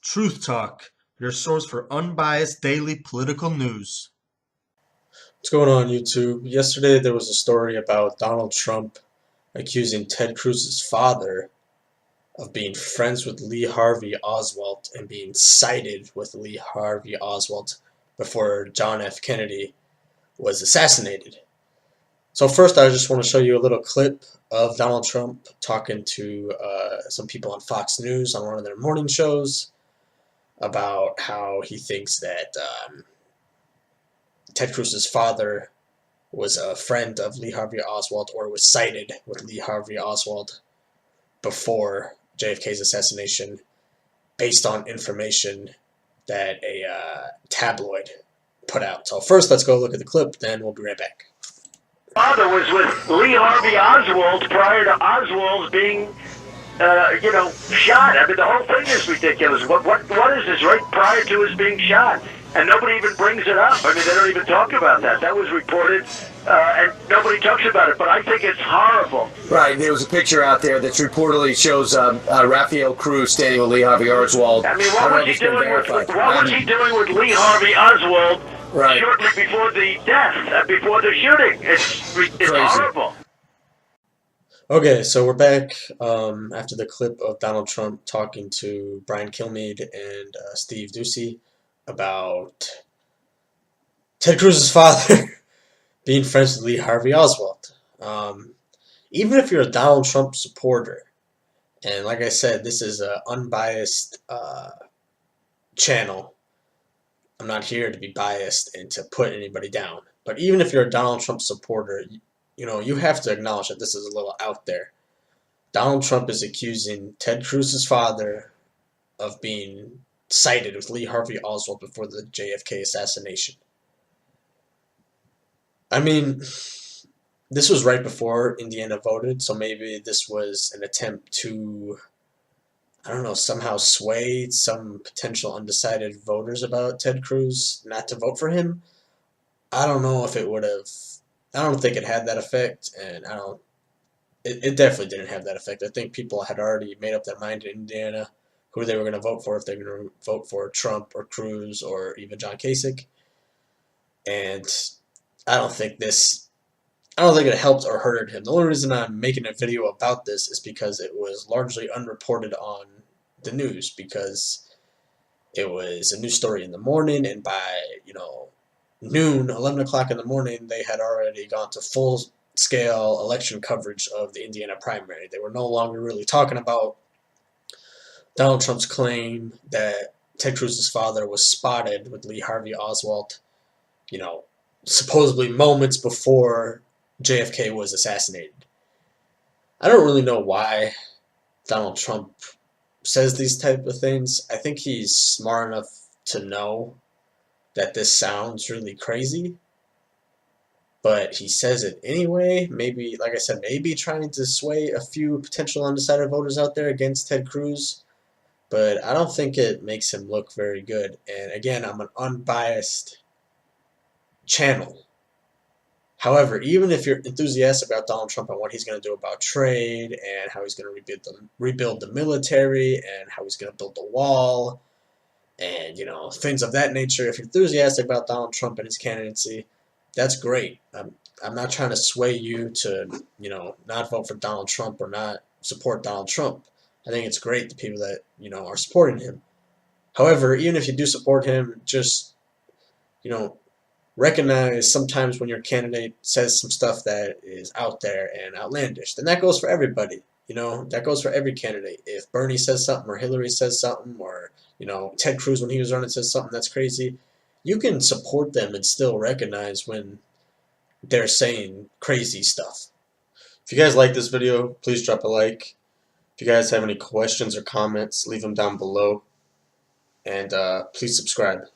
Truth Talk, your source for unbiased daily political news. What's going on, YouTube? Yesterday there was a story about Donald Trump accusing Ted Cruz's father of being friends with Lee Harvey Oswald and being cited with Lee Harvey Oswald before John F. Kennedy was assassinated. So first I just want to show you a little clip of Donald Trump talking to some people on Fox News on one of their morning shows about how he thinks that Ted Cruz's father was a friend of Lee Harvey Oswald or was cited with Lee Harvey Oswald before JFK's assassination based on information that a tabloid put out. So first let's go look at the clip, then we'll be right back. Father was with Lee Harvey Oswald prior to Oswald being, shot. I mean, the whole thing is ridiculous. What is this, right prior to his being shot? And nobody even brings it up. I mean, they don't even talk about that. That was reported, and nobody talks about it. But I think it's horrible. Right. There was a picture out there that reportedly shows Rafael Cruz standing with Lee Harvey Oswald. I mean, what was he doing with Lee Harvey Oswald shortly before the death, before the shooting? It's horrible. Okay, so we're back after the clip of Donald Trump talking to Brian Kilmeade and Steve Doocy about Ted Cruz's father being friends with Lee Harvey Oswald. Even if you're a Donald Trump supporter, and like I said, this is an unbiased channel. I'm not here to be biased and to put anybody down. But even if you're a Donald Trump supporter, you have to acknowledge that this is a little out there. Donald Trump is accusing Ted Cruz's father of being cited with Lee Harvey Oswald before the JFK assassination. I mean, this was right before Indiana voted, so maybe this was an attempt to, I don't know, somehow sway some potential undecided voters about Ted Cruz not to vote for him. I don't know if it would have, I don't think it had that effect, and it definitely didn't have that effect. I think people had already made up their mind in Indiana who they were going to vote for, if they were going to vote for Trump or Cruz or even John Kasich. And I don't think it helped or hurted him. The only reason I'm making a video about this is because it was largely unreported on the news, because it was a news story in the morning, and by, noon, 11 o'clock in the morning, they had already gone to full-scale election coverage of the Indiana primary. They were no longer really talking about Donald Trump's claim that Ted Cruz's father was spotted with Lee Harvey Oswald, supposedly moments before JFK was assassinated. I don't really know why Donald Trump says these type of things. I think he's smart enough to know that this sounds really crazy, but he says it anyway. Maybe, like I said, maybe trying to sway a few potential undecided voters out there against Ted Cruz. But I don't think it makes him look very good. And again, I'm an unbiased channel. However, even if you're enthusiastic about Donald Trump and what he's going to do about trade and how he's going to rebuild the military and how he's going to build the wall and, things of that nature, if you're enthusiastic about Donald Trump and his candidacy, that's great. I'm not trying to sway you to, not vote for Donald Trump or not support Donald Trump. I think it's great, the people that, are supporting him. However, even if you do support him, just, recognize sometimes when your candidate says some stuff that is out there and outlandish. Then that goes for everybody. That goes for every candidate. If Bernie says something, or Hillary says something, or, Ted Cruz when he was running says something that's crazy, you can support them and still recognize when they're saying crazy stuff. If you guys like this video, please drop a like. If you guys have any questions or comments, leave them down below. And please subscribe.